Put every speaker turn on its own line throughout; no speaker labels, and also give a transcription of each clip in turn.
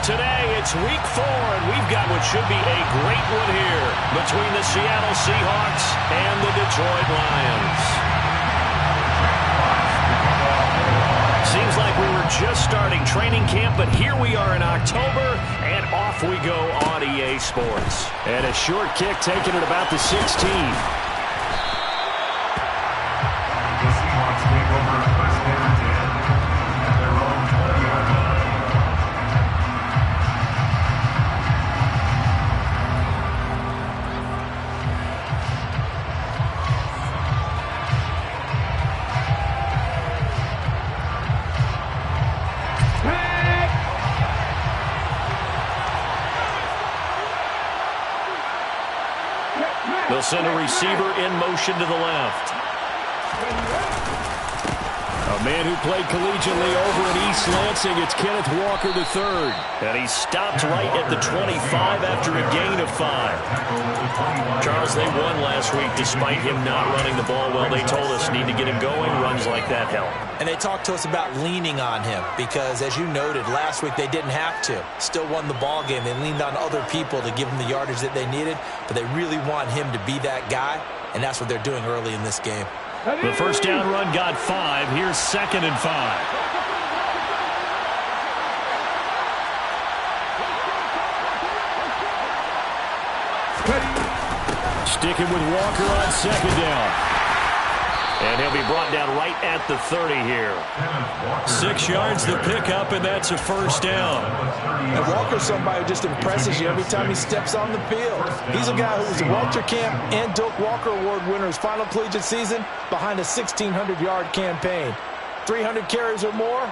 Today, it's week 4, and we've got what should be a great one here between the Seattle Seahawks and the Detroit Lions. Seems like we were just starting training camp, but here we are in October, and off we go on EA Sports. And a short kick taken at about the 16.
The Seahawks take over first down 10 at their own 20-yard line.
They'll send a receiver in motion to the left. A man who played collegiately over in East Lansing, it's Kenneth Walker III. And he stopped right at the 25 after a gain of 5. Charles, they won last week despite him not running the ball well. They told us need to get him going. Runs like that help.
And they talked to us about leaning on him because, as you noted, last week they didn't have to. Still won the ball game. They leaned on other people to give them the yardage that they needed, but they really want him to be that guy, and that's what they're doing early in this game.
The first down run got 5. Here's 2nd and 5. Sticking with Walker on 2nd down. And he'll be brought down right at the 30 here. 6 yards the pickup, and that's a first down.
And Walker's somebody who just impresses you every time he steps on the field. He's a guy who was the Welter Camp and Doak Walker Award winner his final collegiate season behind a 1,600-yard campaign. 300 carries or more,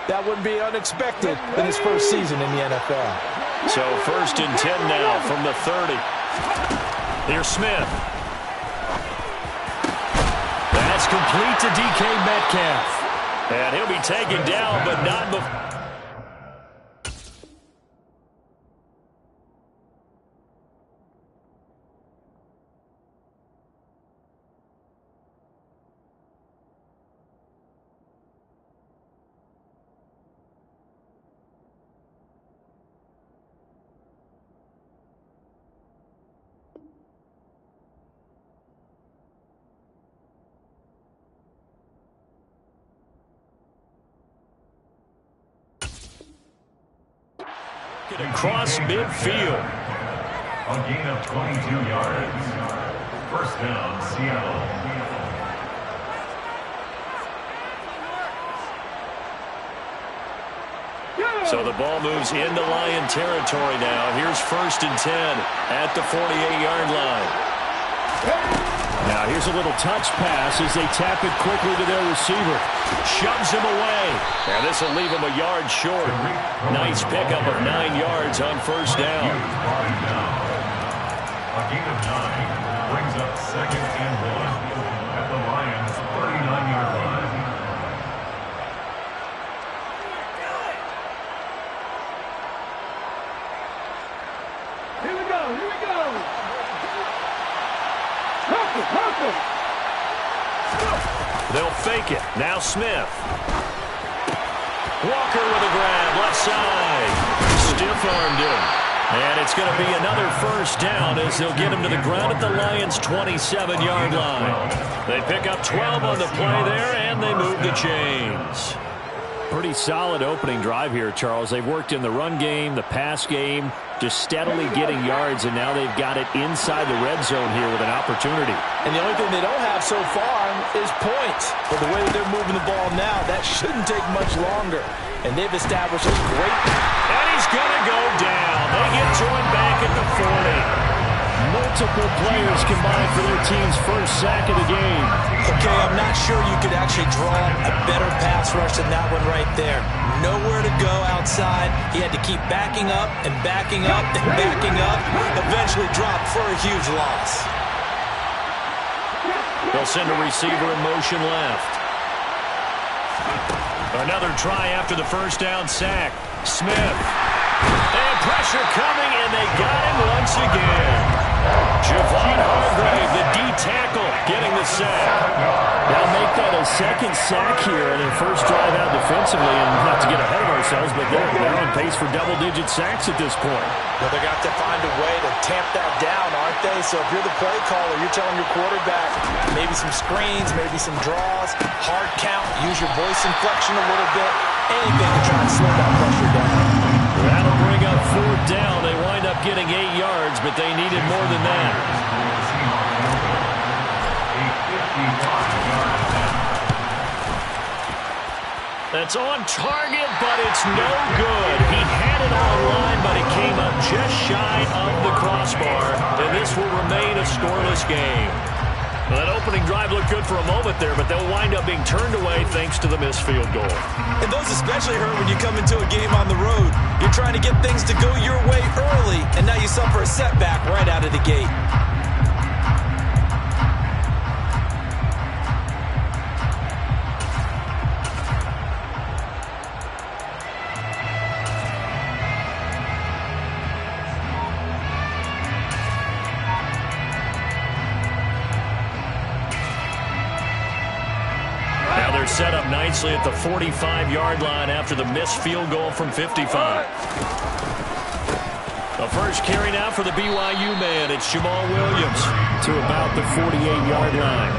that wouldn't be unexpected in his first season in the NFL.
So 1st and 10 now from the 30. Here's Smith. That's complete to DK Metcalf. And he'll be taken down, but not before. Across midfield.
A gain of 22 yards. First down, Seattle.
So the ball moves into Lion territory now. Here's 1st and 10 at the 48-yard line. Now here's a little touch pass as they tap it quickly to their receiver. Shoves him away. And this will leave him a yard short. Nice pickup of 9 yards on first down.
A gain of 9 brings up 2nd and 1 at the Lions' 39-yard line.
Here we go.
They'll fake it. Now Smith. Walker with a grab, left side. Stiff-armed him. And it's going to be another first down as they'll get him to the ground at the Lions' 27-yard line. They pick up 12 on the play there, and they move the chains. Pretty solid opening drive here, Charles. They've worked in the run game, the pass game, just steadily getting yards, and now they've got it inside the red zone here with an opportunity.
And the only thing they don't have so far is points. But the way that they're moving the ball now, that shouldn't take much longer. And they've established a great...
And he's going to go down. They get to him back at the 40. Multiple players combined for their team's first sack of the game.
Okay, I'm not sure you could actually draw a better pass rush than that one right there. Nowhere to go outside. He had to keep backing up and backing up and backing up. Eventually dropped for a huge loss.
They'll send a receiver in motion left. Another try after the first down sack. Smith. And pressure coming, and they got him once again. Javon Hargrave, the tackle, getting the sack.
They'll make that a second sack here on their first drive out defensively, and not to get ahead of ourselves, but they're on pace for double-digit sacks at this point.
Well, they're going to have to find a way to tamp that down, aren't they? So if you're the play caller, you're telling your quarterback maybe some screens, maybe some draws, hard count, use your voice inflection a little bit, anything to try and slow that pressure down.
That'll bring up 4th down. They wind up getting 8 yards, but they needed more than that. That's on target, but it's no good. He had it online, but it came up just shy of the crossbar, and this will remain a scoreless game. Well, that opening drive looked good for a moment there, but they'll wind up being turned away thanks to the missed field goal.
And those especially hurt when you come into a game on the road. You're trying to get things to go your way early, and now you suffer a setback right out of the gate.
Set up nicely at the 45-yard line after the missed field goal from 55. The first carry now for the BYU man. It's Jamal Williams to about the 48-yard line.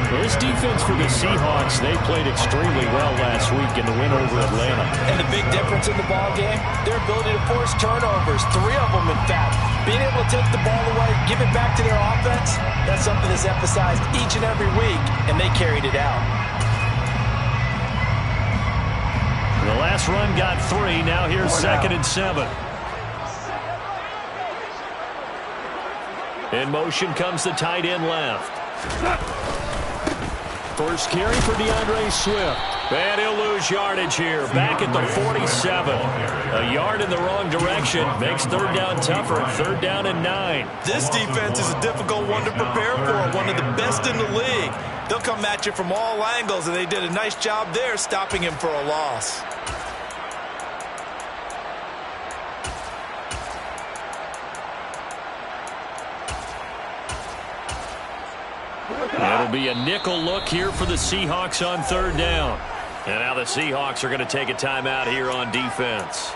Well, this defense for the Seahawks, they played extremely well last week in the win over Atlanta.
And the big difference in the ball game, their ability to force turnovers, 3 of them in fact. Being able to take the ball away, give it back to their offense, that's something that's emphasized each and every week, and they carried it out.
The last run got 3. Now here's 2nd and 7. In motion comes the tight end left. First carry for DeAndre Swift. And he'll lose yardage here. Back at the 47. A yard in the wrong direction. Makes 3rd down tougher. 3rd down and 9.
This defense is a difficult one to prepare for. One of the best in the league. They'll come at you from all angles, and they did a nice job there stopping him for a loss.
It'll be a nickel look here for the Seahawks on 3rd down. And now the Seahawks are going to take a timeout here on defense.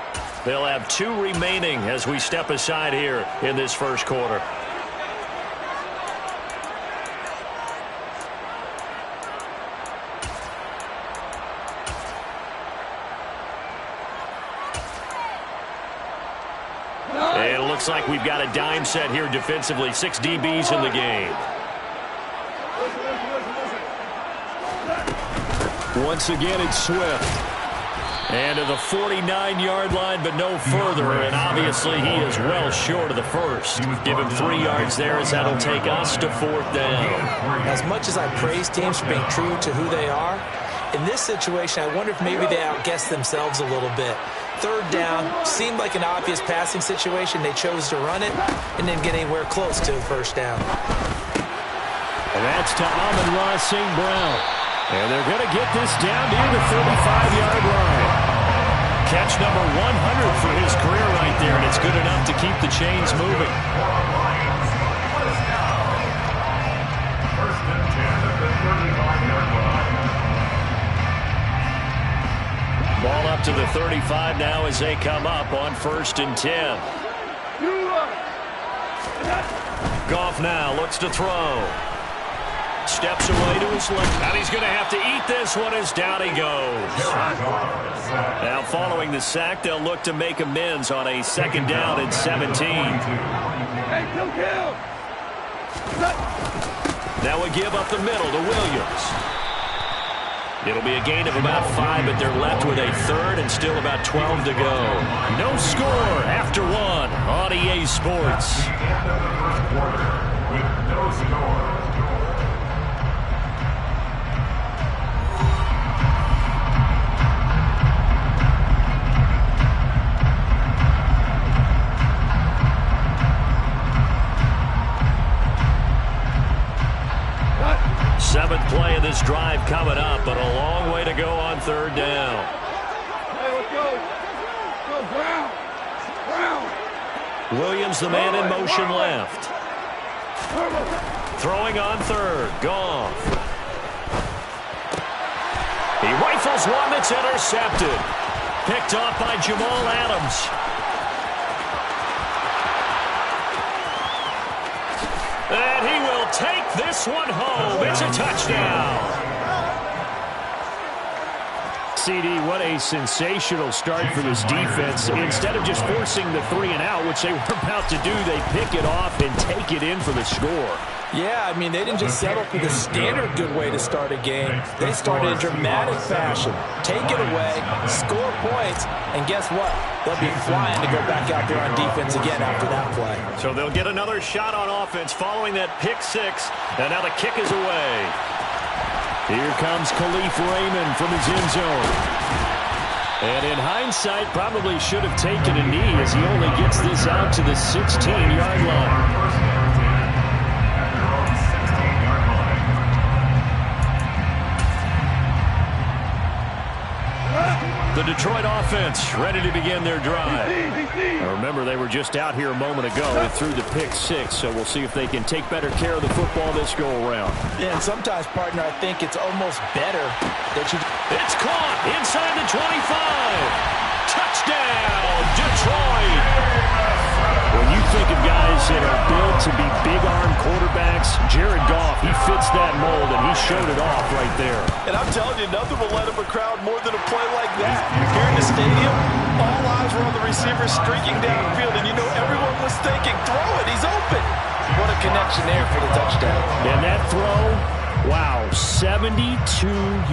They'll have 2 remaining as we step aside here in this first quarter. And it looks like we've got a dime set here defensively. 6 DBs in the game. Once again, it's Swift. And to the 49-yard line, but no further. And obviously, he is well short of the first. Give him 3 yards there as that'll take us to 4th down.
As much as I praise teams for being true to who they are, in this situation, I wonder if maybe they outguessed themselves a little bit. 3rd down seemed like an obvious passing situation. They chose to run it and didn't get anywhere close to 1st down.
And that's to Amon-Ra St. Brown. And they're going to get this down near the 35-yard line. Catch number 100 for his career right there, and it's good enough to keep the chains moving.
First and 10 at the 35-yard line.
Ball up to the 35 now as they come up on 1st and 10. Goff now looks to throw. Steps away to his left. And he's going to have to eat this one as down he goes. Now following the sack, they'll look to make amends on a 2nd down and 17. Now a give up the middle to Williams. It'll be a gain of about 5, but they're left with a 3rd and still about 12 to go. No score after 1 on EA Sports.
With no score.
7th play of this drive coming up, but a long way to go on 3rd down.
Hey, let's go. Go, Brown. Brown.
Williams, the man in motion left. Throwing on third. Goff. He rifles one that's intercepted. Picked off by Jamal Adams. And he will take this one home. It's a touchdown. CD, what a sensational start for this defense. Instead of just forcing the 3 and out, which they were about to do, they pick it off and take it in for the score.
Yeah, I mean, they didn't just settle for the standard good way to start a game. They started in dramatic fashion. Take it away, score points, and guess what? They'll be flying to go back out there on defense again after that play.
So they'll get another shot on offense following that pick 6, and now the kick is away. Here comes Khalif Raymond from his end zone. And in hindsight, probably should have taken a knee as he only gets this out to the 16-yard line. The Detroit offense ready to begin their drive. Now remember, they were just out here a moment ago and threw the pick 6, so we'll see if they can take better care of the football this go-around.
Yeah, and sometimes, partner, I think it's almost better that you...
It's caught inside the 25. Touchdown, Detroit. When you think of guys that are built to be big-arm quarterbacks, Jared Goff, he fits that mold, and he showed it off right there.
And I'm telling you, nothing will let up a crowd more than a play like that. Here in the stadium, all eyes were on the receiver streaking downfield, and you know everyone was thinking, throw it, he's open. What a connection there for the touchdown.
And that throw, wow, 72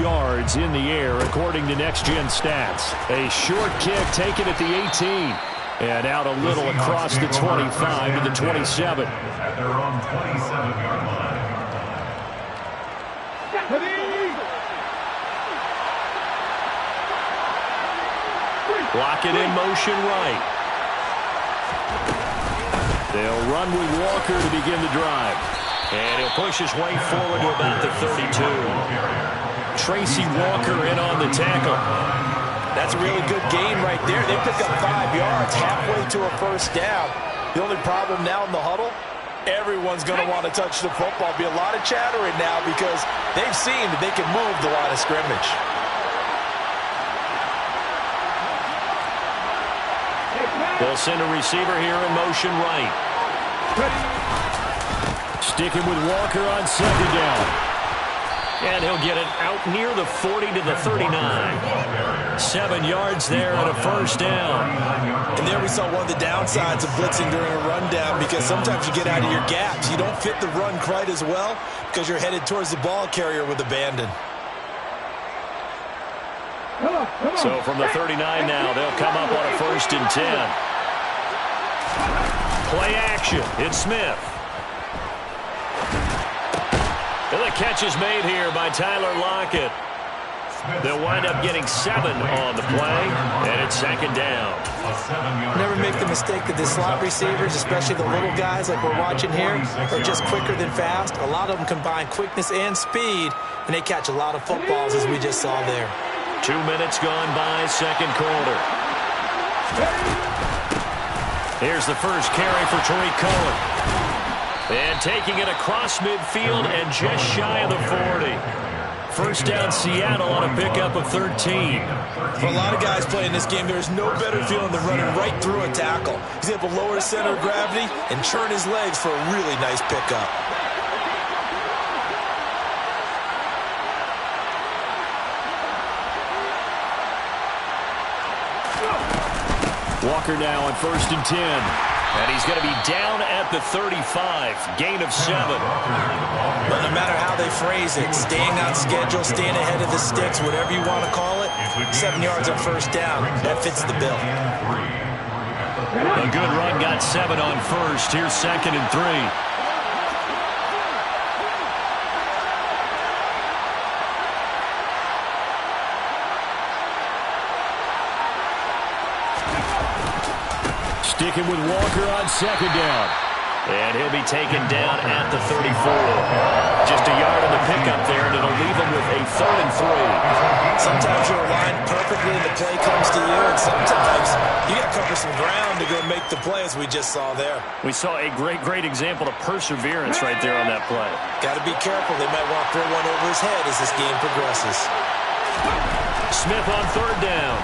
yards in the air, according to Next Gen Stats. A short kick taken at the 18. And out a little across the 25 to the 27.
At their own 27-yard line.
Block it in motion right. They'll run with Walker to begin the drive. And he'll push his way forward to about the 32. Tracy Walker in on the tackle.
That's a really good gain right there. They pick up 5 yards halfway to a first down. The only problem now in the huddle, everyone's going to want to touch the football. Be a lot of chattering now because they've seen that they can move the line of scrimmage.
They'll send a receiver here in motion right. Sticking with Walker on second down. And he'll get it out near the 40 to the 39. 7 yards there and a first down.
And there we saw one of the downsides of blitzing during a rundown because sometimes you get out of your gaps. You don't fit the run quite as well because you're headed towards the ball carrier with abandon.
So from the 39 now, they'll come up on a 1st and 10. Play action. It's Smith. And the catch is made here by Tyler Lockett. They'll wind up getting 7 on the play, and it's 2nd down.
Never make the mistake that the slot receivers, especially the little guys like we're watching here, are just quicker than fast. A lot of them combine quickness and speed, and they catch a lot of footballs as we just saw there.
2 minutes gone by, second quarter. Here's the first carry for Tariq Cohen. And taking it across midfield and just shy of the 40. First down Seattle on a pickup of 13.
For a lot of guys playing this game, there's no better feeling than running right through a tackle. He's able to lower his center of gravity and churn his legs for a really nice pickup.
Walker now on 1st and 10. And he's going to be down at the 35. Gain of 7.
But no matter how they phrase it, staying on schedule, staying ahead of the sticks, whatever you want to call it, 7 yards on first down, that fits the bill.
A good run got 7 on first. Here's 2nd and 3. Sticking with Walker on 2nd down. And he'll be taken down at the 34. Just a yard on the pickup there, and it'll leave him with a 3rd and 3.
Sometimes you're aligned perfectly and the play comes to you, and sometimes you got to cover some ground to go make the play, as we just saw there.
We saw a great example of perseverance right there on that play.
Got to be careful. They might want to throw one over his head as this game progresses.
Smith on 3rd down.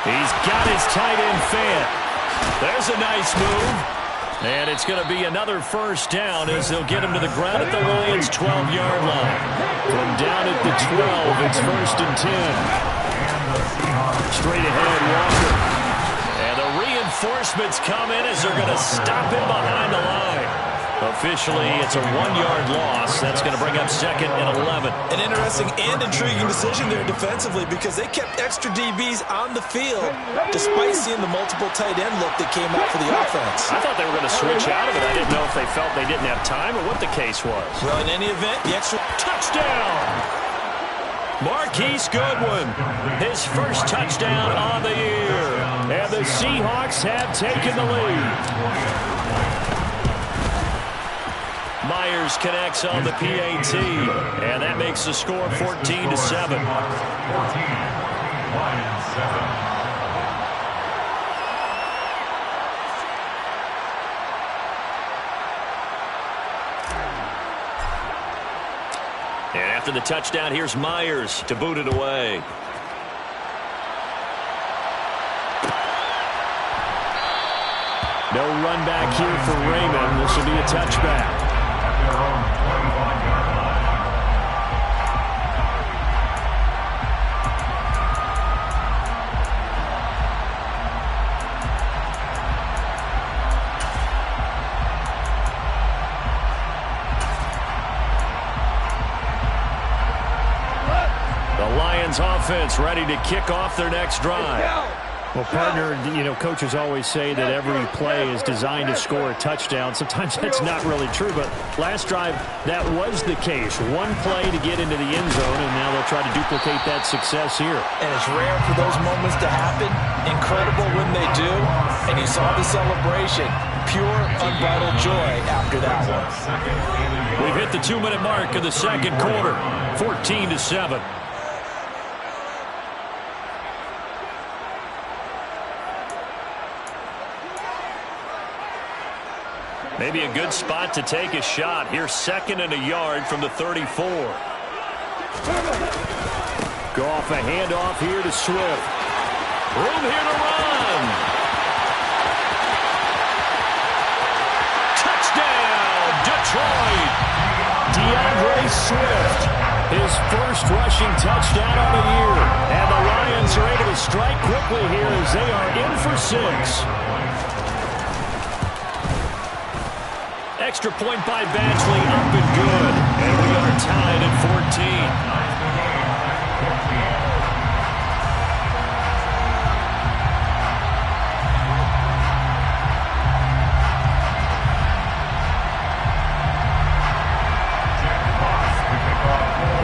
He's got his tight end fan. There's a nice move. And it's going to be another 1st down as they'll get him to the ground at the Lions' 12-yard line. From down at the 12, it's 1st and 10. Straight ahead, Walker. And the reinforcements come in as they're going to stop him behind the line. Officially, it's a 1-yard loss. That's going to bring up 2nd and 11.
An interesting and intriguing decision there defensively, because they kept extra DBs on the field despite seeing the multiple tight end look that came out for the offense.
I thought they were going to switch out of it. I didn't know if they felt they didn't have time or what the case was.
Well, in any event, the extra
touchdown. Marquise Goodwin, his 1st touchdown on the year. And the Seahawks have taken the lead. Myers connects on the PAT, and that makes the score 14-7. 14, Lions 7. And after the touchdown, here's Myers to boot it away. No run back here for Raymond. This will be a touchback. The Lions offense ready to kick off their next drive.
Well, partner, coaches always say that every play is designed to score a touchdown. Sometimes that's not really true, but last drive, that was the case. One play to get into the end zone, and now they'll try to duplicate that success here.
And it's rare for those moments to happen. Incredible when they do. And you saw the celebration. Pure, unbridled joy after that one.
We've hit the 2-minute mark of the 2nd quarter. 14-7. Maybe a good spot to take a shot. Here's 2nd and a yard from the 34.
Goff, a handoff here to Swift.
Room here to run. Touchdown, Detroit.
DeAndre Swift, his 1st rushing touchdown of the year. And the Lions are able to strike quickly here as they are in for 6.
Extra point by Batchley, up and good. And we are tied at 14.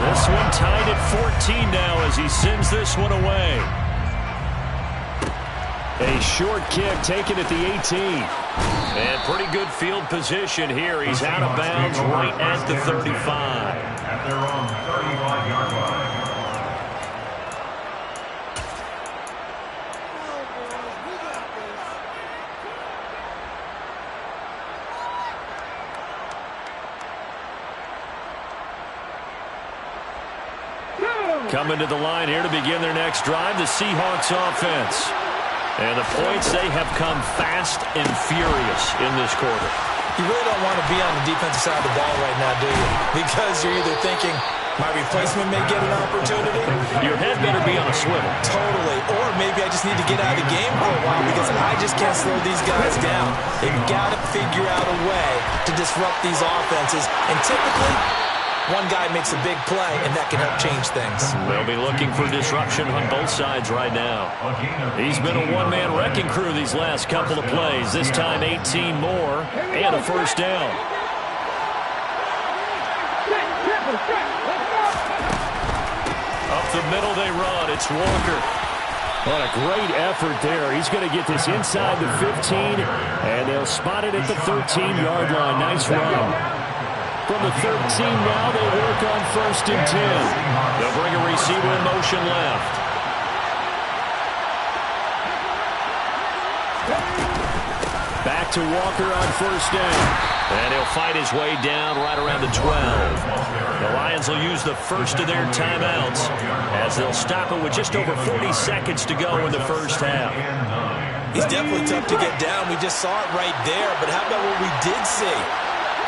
This one tied at 14 now as he sends this one away.
A short kick taken at the 18.
And pretty good field position here. He's out of bounds right at the 35.
At their own 35-yard line.
Coming to the line here to begin their next drive, the Seahawks offense. And the points, they have come fast and furious in this quarter.
You really don't want to be on the defensive side of the ball right now, do you? Because you're either thinking, my replacement may get an opportunity.
Your head better be on a swivel.
Totally. Or maybe I just need to get out of the game for a while because I just can't slow these guys down. They've got to figure out a way to disrupt these offenses. And typically, one guy makes a big play, and that can help change things.
They'll be looking for disruption on both sides right now. He's been a one-man wrecking crew these last couple of plays. This time 18 more and a 1st down. Up the middle they run. It's Walker.
What a great effort there. He's going to get this inside the 15, and they'll spot it at the 13-yard line. Nice run. From the 13 now, they work on 1st and 10. They'll bring a receiver in motion left. Back to Walker on 1st down. And he'll fight his way down right around the 12. The Lions will use the first of their timeouts as they'll stop it with just over 40 seconds to go in the first half.
He's definitely tough to get down. We just saw it right there. But how about what we did see?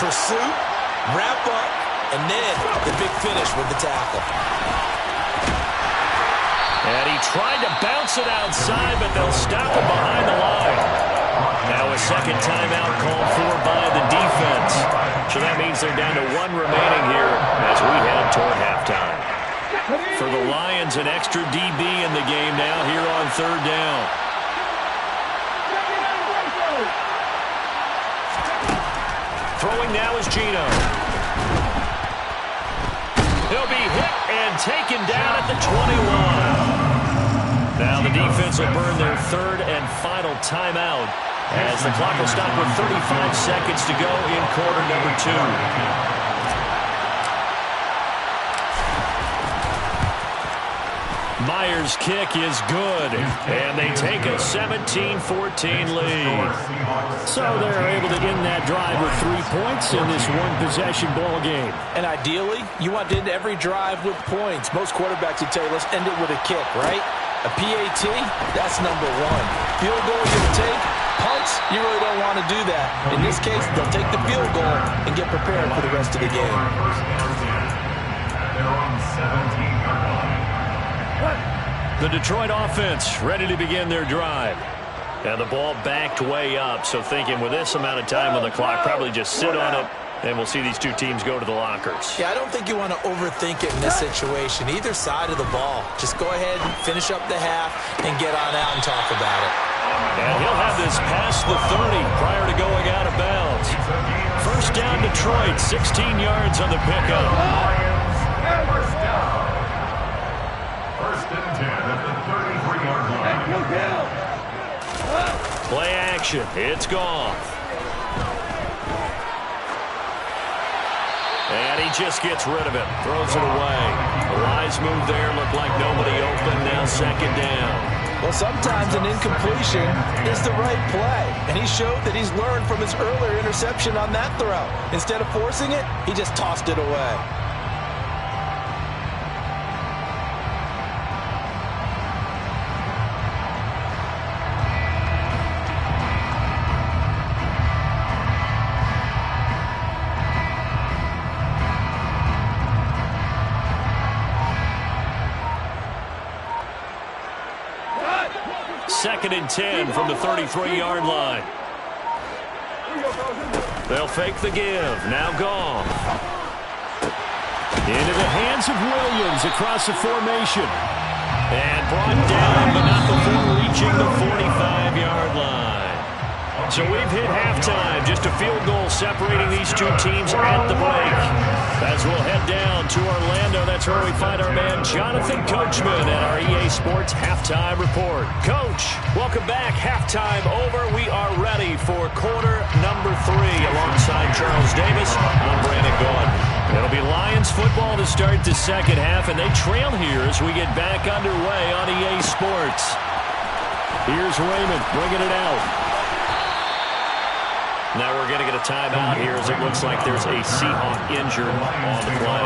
Pursuit, wrap up, and then the big finish with the tackle.
And he tried to bounce it outside, but they'll stop him behind the line. Now a second timeout called for by the defense. So that means they're down to 1 remaining here as we head toward halftime. For the Lions, an extra DB in the game now here on 3rd down. Throwing now is Gino. He'll be hit and taken down at the 21. Now the defense will burn their 3rd and final timeout as the clock will stop with 35 seconds to go in quarter number 2. Myers' kick is good, and they take a 17-14 lead. So they're able to end that drive with 3 points in this one-possession ball game.
And ideally, you want to end every drive with points. Most quarterbacks would tell you, let's end it with a kick, right? A PAT, that's number 1. Field goal you're going to take, punts, you really don't want to do that. In this case, they'll take the field goal and get prepared for the rest of the game.
They're on 17-yard line.
The Detroit offense ready to begin their drive. And the ball backed way up, so thinking with this amount of time on the clock, probably just sit on it, and we'll see these two teams go to the lockers.
Yeah, I don't think you want to overthink it in this situation. Either side of the ball. Just go ahead and finish up the half and get on out and talk about it.
And he'll have this past the 30 prior to going out of bounds. 1st down Detroit, 16 yards on the pickup.
First down. 1st and 10 at the 33-yard line.
Play action. It's gone. And he just gets rid of it. Throws it away. A wise move there. Looked like nobody open. Now 2nd down.
Well, sometimes an incompletion is the right play. And he showed that he's learned from his earlier interception on that throw. Instead of forcing it, he just tossed it away.
Second and 10 from the 33-yard line. They'll fake the give. Now gone. Into the hands of Williams across the formation. And brought down, but not before reaching the 45-yard line. So we've hit halftime. Just a field goal separating these two teams at the break. As we'll head down to Orlando, that's where we find our man Jonathan Coachman at our EA Sports Halftime Report. Coach, welcome back. Halftime over. We are ready for quarter number 3. Alongside Charles Davis, I'm Brandon Gordon. It'll be Lions football to start the second half, and they trail here as we get back underway on EA Sports. Here's Raymond bringing it out. Now we're going to get a timeout here as it looks like there's a Seahawk injured on the play.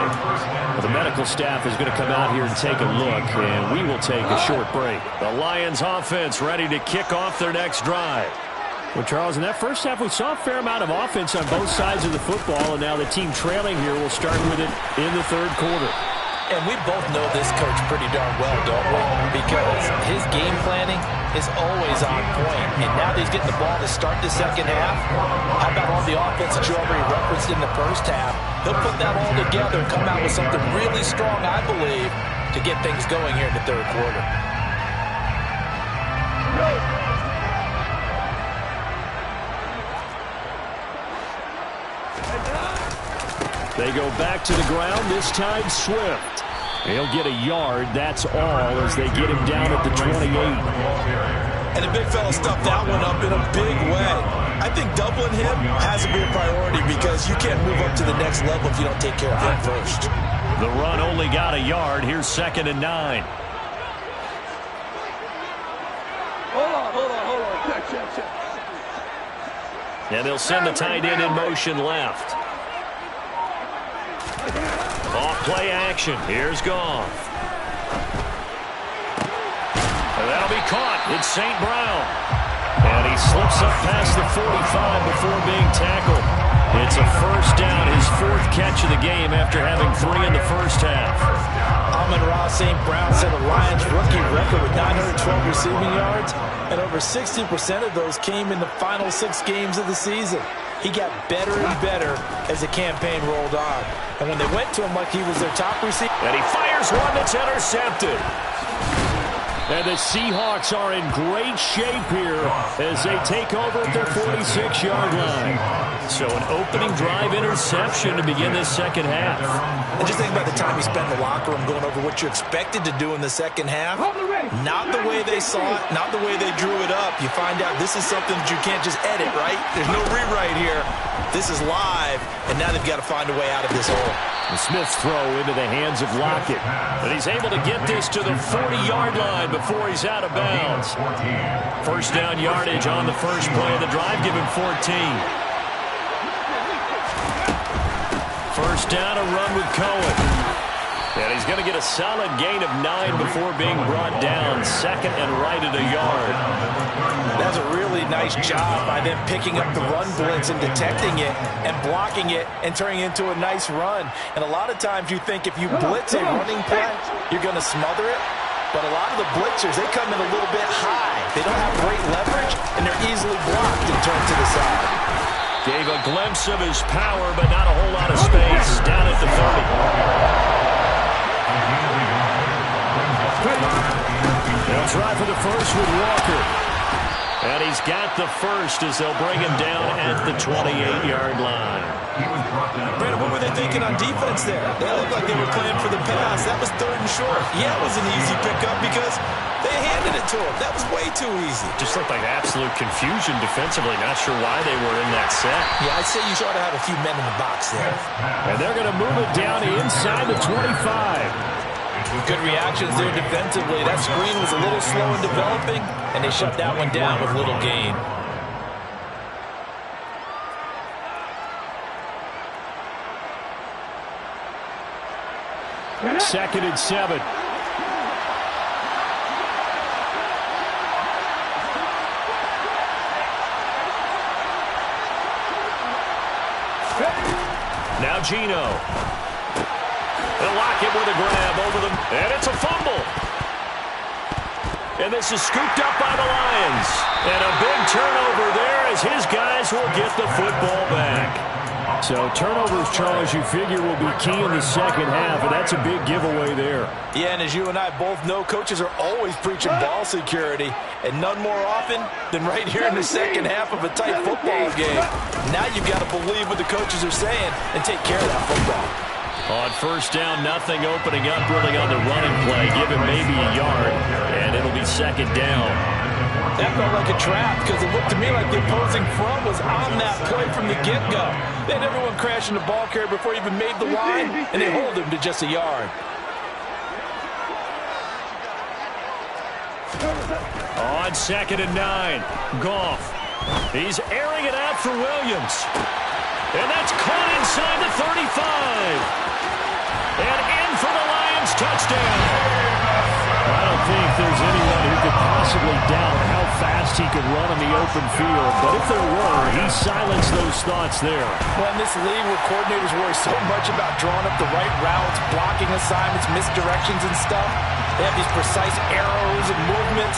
Well, the medical staff is going to come out here and take a look, and we will take a short break. The Lions offense ready to kick off their next drive.
Well, Charles, in that first half, we saw a fair amount of offense on both sides of the football, and now the team trailing here will start with it in the 3rd quarter.
And we both know this coach pretty darn well, don't we? Because his game planning is always on point. And now that he's getting the ball to start the second half, how about all the offense that you already referenced in the first half? He'll put that all together and come out with something really strong, I believe, to get things going here in the 3rd quarter.
They go back to the ground, this time Swift. He'll get a yard. That's all as they get him down at the 28.
And the big fella stuffed that one up in a big way. I think doubling him has to be a priority because you can't move up to the next level if you don't take care of him first.
The run only got a yard. Here's 2nd and 9.
Hold on. Check.
And they'll send the tight end in motion left. Off play action. Here's Goff. And that'll be caught. It's St. Brown. And he slips up past the 45 before being tackled. It's a first down, his 4th catch of the game after having 3 in the first half.
Amon-Ra St. Brown set a Lions rookie record with 912 receiving yards, and over 60% of those came in the final 6 games of the season. He got better and better as the campaign rolled on. And when they went to him like he was their top receiver.
And he fires one that's intercepted.
And the Seahawks are in great shape here as they take over at their 46-yard line.
So an opening drive interception to begin this second half.
And just think about the time you spent in the locker room going over what you expected to do in the second half. Not the way they saw it, not the way they drew it up. You find out this is something that you can't just edit, right? There's no rewrite here. This is live, and now they've got to find a way out of this hole.
The Smith's throw into the hands of Lockett.
But he's able to get this to the 40-yard line before he's out of bounds. First down yardage on the first play of the drive. Give him 14. First down, a run with Cohen. And he's going to get a solid gain of 9 before being brought down. 2nd and right at a yard.
That's a really nice job by them picking up the run blitz and detecting it and blocking it and turning it into a nice run. And a lot of times you think if you blitz a running play, you're going to smother it. But a lot of the blitzers, they come in a little bit high. They don't have great leverage, and they're easily blocked and turned to the side.
Gave a glimpse of his power, but not a whole lot of space down at the 30. They'll try for the first with Walker. And he's got the first as they'll bring him down at the 28-yard line.
Brandon, what were they thinking on defense there? They looked like they were playing for the pass. That was 3rd and short. Yeah, it was an easy pickup because they handed it to him. That was way too easy.
Just looked like absolute confusion defensively. Not sure why they were in that set.
Yeah, I'd say you ought to have a few men in the box there.
And they're going to move it down inside the 25.
Good reactions there defensively. That screen was a little slow in developing, and they shut that one down with little gain.
Second and 7.
Now Geno. And Lockett with a grab over them. And it's a fumble. And this is scooped up by the Lions. And a big turnover there as his guys will get the football back.
So turnovers, Charles, you figure will be key in the second half, and that's a big giveaway there.
Yeah, and as you and I both know, coaches are always preaching ball security, and none more often than right here in the second half of a tight football game. Now you've got to believe what the coaches are saying and take care of that football.
On first down, nothing opening up really on the running play. Give him maybe a yard, and it'll be 2nd down.
That felt like a trap because it looked to me like the opposing front was on that play from the get-go. They had everyone crashing the ball carrier before he even made the line, and they hold him to just a yard.
On 2nd and 9, Goff. He's airing it out for Williams. And that's caught inside the 35. And in for the Lions touchdown.
I don't think there's anyone who could possibly doubt how fast he could run on the open field. But if there were, he silenced those thoughts there.
Well, in this league where coordinators worry so much about drawing up the right routes, blocking assignments, misdirections and stuff, they have these precise arrows and movements.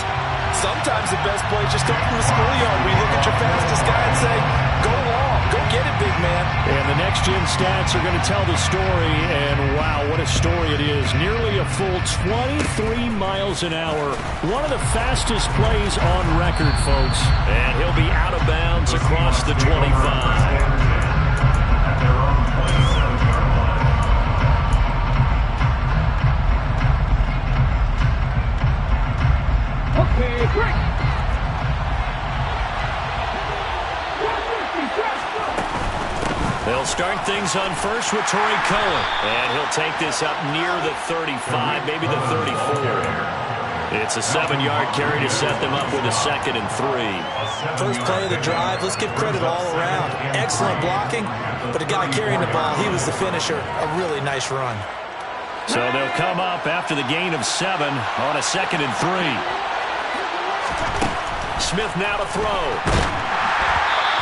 Sometimes the best play is just come from the schoolyard where you look at your fastest guy and say, go long, go get it, big man.
And the next-gen stats are going to tell the story, and wow, what a story it is. Nearly a full 23 miles an hour. One of the fastest plays on record, folks.
And he'll be out of bounds across the 25. They'll start things on first with Torrey Cohen. And he'll take this up near the 35, maybe the 34. It's a 7-yard carry to set them up with a 2nd and 3.
First play of the drive, let's give credit all around. Excellent blocking, but the guy carrying the ball, he was the finisher. A really nice run.
So they'll come up after the gain of 7 on a 2nd and 3. Smith now to throw.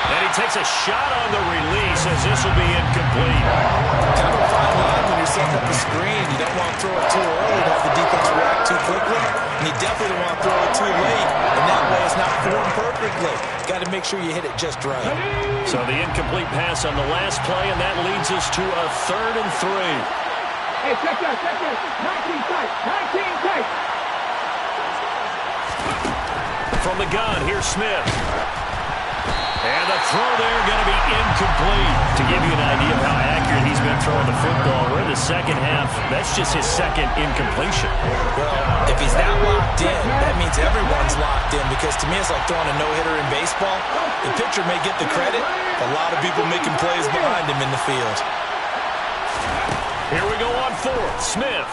And he takes a shot on the release as this will be incomplete.
Kind of a fine line when you're setting up the screen. You don't want to throw it too early to have the defense react too quickly. And you definitely don't want to throw it too late. And that way it's not formed perfectly. Got to make sure you hit it just right.
So the incomplete pass on the last play, and that leads us to a 3rd and 3.
Hey, check that. 19 tight. 19 tight.
From the gun, here's Smith. And the throw there going to be incomplete. To give you an idea of how accurate he's been throwing the football, we're in the second half. That's just his 2nd incompletion.
Well, if he's not locked in, that means everyone's locked in, because to me it's like throwing a no-hitter in baseball. The pitcher may get the credit, a lot of people making plays behind him in the field.
Here we go on 4th. Smith.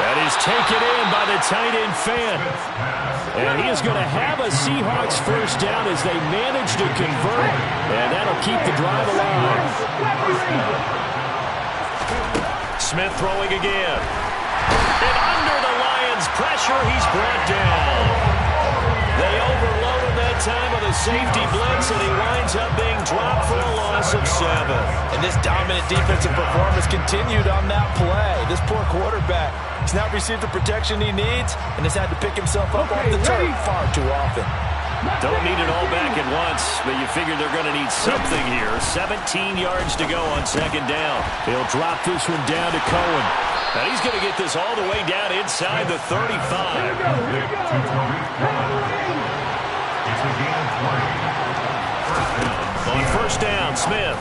That is taken in by the tight end fan. And he is going to have a Seahawks first down as they manage to convert. And that'll keep the drive alive. Smith throwing again. And under the Lions' pressure, he's brought down. They overloaded that time with a safety blitz, and he winds up being dropped for a loss of 7.
And this dominant defensive performance continued on that play. This poor quarterback, he's not received the protection he needs and has had to pick himself up off the turf far too often.
Don't need it all back at once, but you figure they're going to need something here. 17 yards to go on 2nd down. He'll drop this one down to Cohen. And he's going to get this all the way down inside the 35. On 1st down, Smith.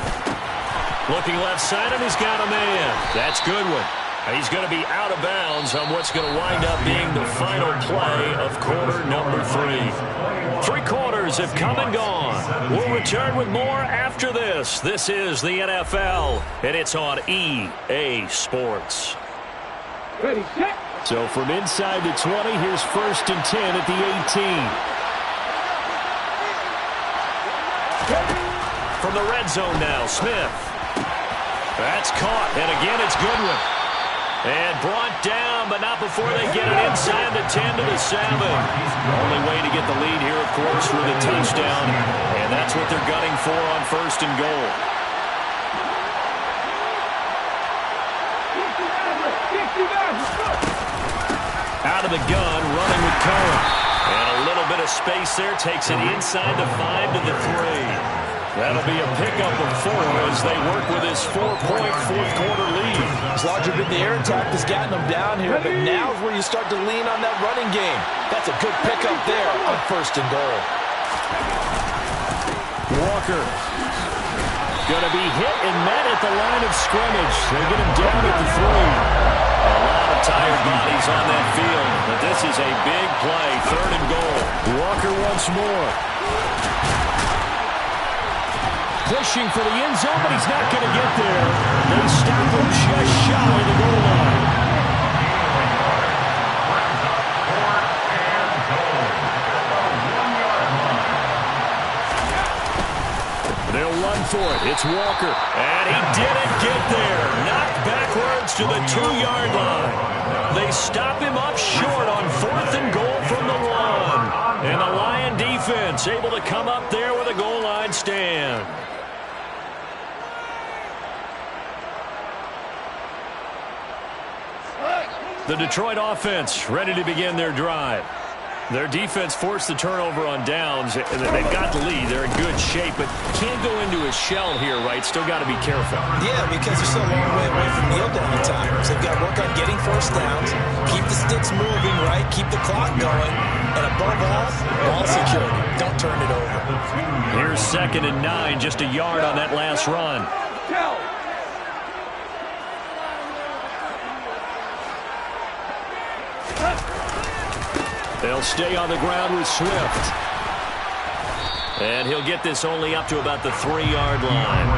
Looking left side, and he's got a man. That's Goodwin. He's going to be out of bounds on what's going to wind up being the final play of quarter number 3. 3 quarters have come and gone. We'll return with more after this. This is the NFL, and it's on EA Sports.
Ready, set.
So from inside the 20, here's 1st and 10 at the 18.
From the red zone now, Smith. That's caught, and again it's Goodwin. And brought down, but not before they get it inside the 10 to the 7. Only way to get the lead here, of course, with a touchdown. And that's what they're gunning for on 1st and goal. Out of the gun, running with Cohen. And a little bit of space there, takes it inside the 5 to the 3. That'll be a pickup of 4 as they work with this 4-point fourth-quarter lead.
It's larger been the air attack that's gotten them down here, but now is where you start to lean on that running game. That's a good pickup there on 1st and goal.
Walker going to be hit and met at the line of scrimmage. They get him down at the 3.
A lot of tired bodies on that field, but this is a big play, 3rd and goal.
Walker once more. Pushing for the end zone, but he's not going to get there. They stop him just shy of the goal line. They'll run for it. It's Walker.
And he didn't get there. Knocked backwards to the 2-yard line. They stop him up short on 4th and goal from the 1. And the Lion defense able to come up there with a goal line stand. The Detroit offense ready to begin their drive. Their defense forced the turnover on downs. They've got the lead. They're in good shape, but can't go into a shell here, right? Still got to be careful.
Yeah, because they're still a long way away from kneel down time. So they've got to work on getting first downs, keep the sticks moving, right? Keep the clock going. And above all, ball security. Don't turn it over.
Here's 2nd and 9, just a yard on that last run. They'll stay on the ground with Swift. And he'll get this only up to about the 3-yard line.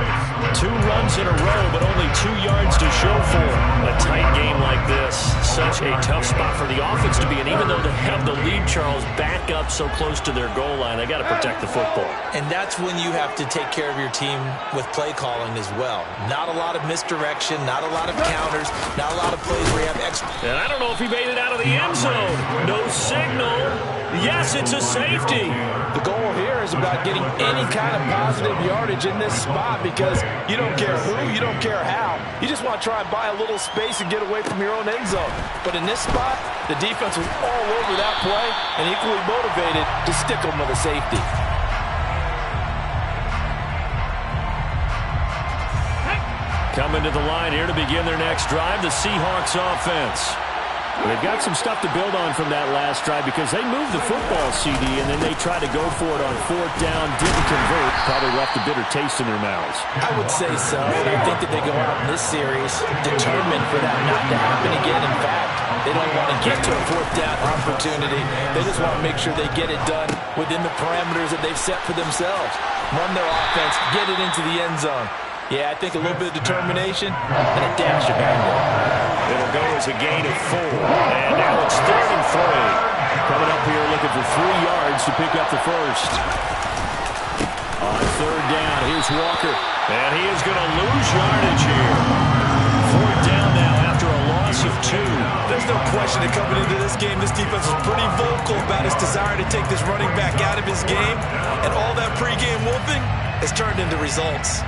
2 runs in a row, but only 2 yards to show for it. A tight game like this, such a tough spot for the offense to be in. Even though they have the lead, Charles, back up so close to their goal line, they got to protect the football.
And that's when you have to take care of your team with play calling as well. Not a lot of misdirection, not a lot of counters, not a lot of plays where you have extra.
And I don't know if he made it out of the end zone. No signal. Yes, it's a safety.
The goal here is about getting any kind of positive yardage in this spot because you don't care who, you don't care how. You just want to try and buy a little space and get away from your own end zone. But in this spot, the defense was all over that play and equally motivated to stick them with a safety.
Coming to the line here to begin their next drive, the Seahawks offense.
They've got some stuff to build on from that last drive because they moved the football, CD, and then they tried to go for it on 4th down, didn't convert, probably left a bitter taste in their mouths.
I would say so, and I think that they go out in this series determined for that not to happen again. In fact, they don't want to get to a 4th down opportunity. They just want to make sure they get it done within the parameters that they've set for themselves. Run their offense, get it into the end zone. Yeah, I think a little bit of determination and a dash of anger.
It'll go as a gain of 4. And now it's 3rd and 3. Coming up here looking for 3 yards to pick up the first. On 3rd down, here's Walker. And he is going to lose yardage here. 4th down now after a loss of 2.
There's no question that coming into this game, this defense is pretty vocal about its desire to take this running back out of his game. And all that pregame whooping has turned into results.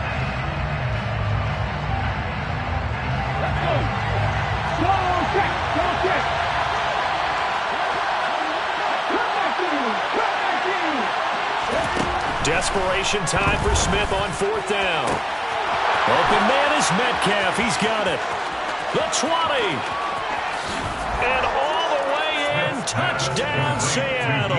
Desperation time for Smith on 4th down. Open man is Metcalf. He's got it. The 20. And all the way in. Touchdown, Seattle.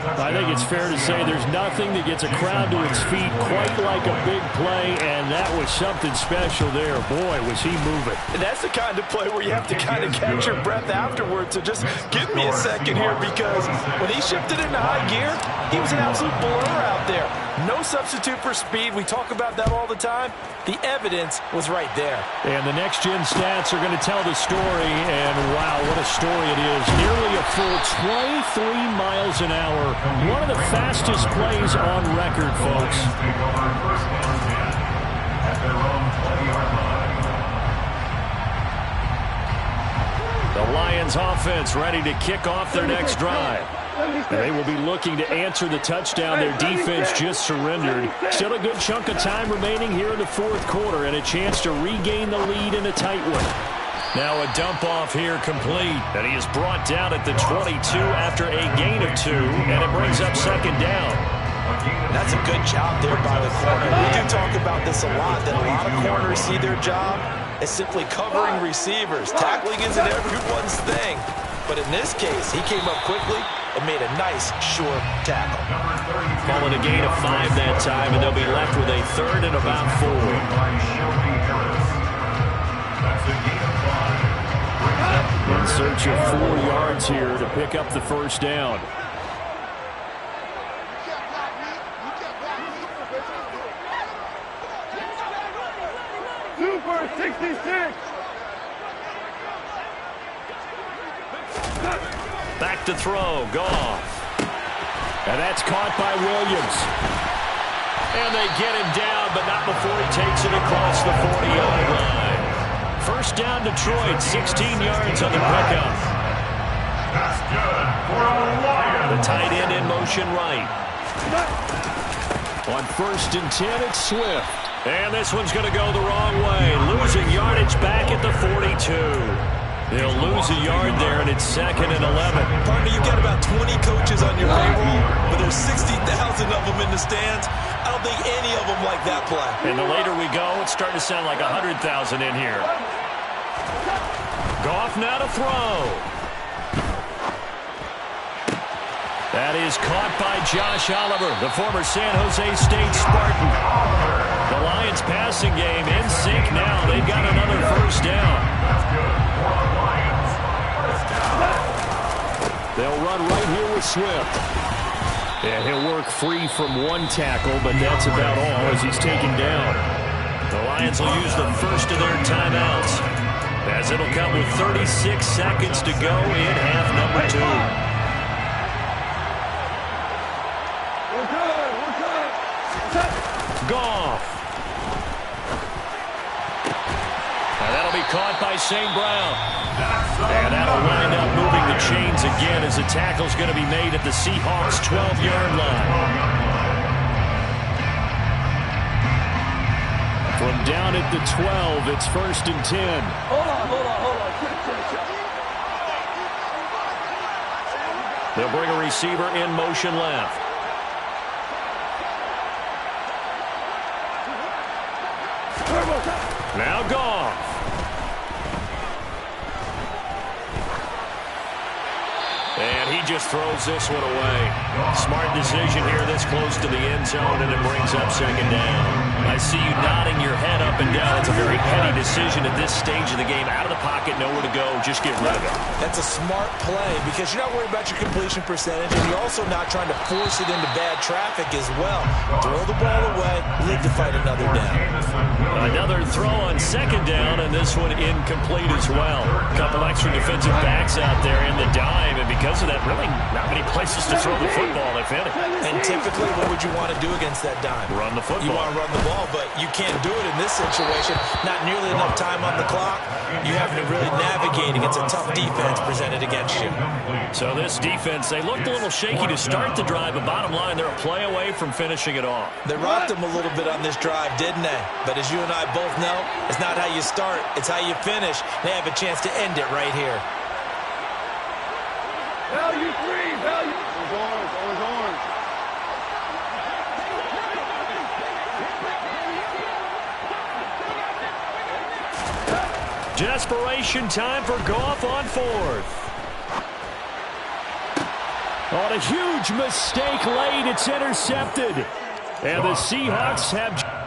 I think it's fair to say there's nothing that gets a crowd to its feet quite like a big play, and that was something special there. Boy, was he moving.
And that's the kind of play where you have to kind of catch your breath afterwards. So just give me a second here because when he shifted into high gear, he was an absolute blur out there. No substitute for speed. We talk about that all the time. The evidence was right there.
And the next-gen stats are going to tell the story, and wow, what a story it is. Nearly a full 23 miles an hour. One of the fastest plays on record, folks.
The Lions offense ready to kick off their next drive.
And they will be looking to answer the touchdown their defense just surrendered. Still a good chunk of time remaining here in the 4th quarter and a chance to regain the lead in a tight one.
Now a dump off here complete. And he is brought down at the 22 after a gain of 2. And it brings up 2nd down.
That's a good job there by the corner. We do talk about this a lot, that a lot of corners see their job as simply covering receivers. Tackling isn't everyone's thing. But in this case, he came up quickly and made a nice, short tackle.
Calling a gain of 5 that time, and they'll be left with a 3rd and about 4.
In search of 4 yards here to pick up the 1st down.
Super 66.
Back to throw, Goff. And that's caught by Williams. And they get him down, but not before he takes it across the 40-yard line. 1st down, Detroit, 16 yards on the pickup.
That's good for the Lions.
The tight end in motion right. On 1st and 10, it's Swift. And this one's going to go the wrong way. Losing yardage back at the 42. They'll lose a yard there, and it's 2nd and 11.
Partner, you got about 20 coaches on your payroll, but there's 60,000 of them in the stands. I don't think any of them like that play.
And the later we go, it's starting to sound like 100,000 in here. Goff now to throw. That is caught by Josh Oliver, the former San Jose State Spartan. The Lions passing game in sync now. They've got another 1st down. They'll run right here with Swift.
Yeah, he'll work free from one tackle, but that's about all as he's taken down.
The Lions will use the first of their timeouts, as it'll come with 36 seconds to go in half number 2. Goff. And that'll be caught by St. Brown. And that'll wind up moving the chains again as the tackle's going to be made at the Seahawks' 12-yard line.
From down at the 12, it's 1st and 10.
Hold on.
They'll bring a receiver in motion left. Now Goff. And he just throws this one away. Smart decision here this close to the end zone, and it brings up 2nd down. I see you nodding your head up and down. It's a very heady decision at this stage of the game. Out of the pocket, nowhere to go. Just get rid of it.
That's a smart play because you're not worried about your completion percentage, and you're also not trying to force it into bad traffic as well. Throw the ball away, live to fight another down.
Another throw on 2nd down, and this one incomplete as well. A couple extra defensive backs out there in the dime, and because of that, really not many places to throw the football, if any.
And typically, what would you want to do against that dime?
Run the football.
You want to run the ball, but you can't do it in this situation. Not nearly enough time on the clock. You have to really navigate against a tough defense presented against you.
So this defense, they looked a little shaky to start the drive, but bottom line, they're a play away from finishing it off.
They rocked them a little bit on this drive, didn't they? But as you and I both know, it's not how you start, it's how you finish. They have a chance to end it right here.
Hell, you freeze! Hell, you... Orange.
Desperation time for Goff on 4th.
On a huge mistake late, it's intercepted. And the Seahawks have...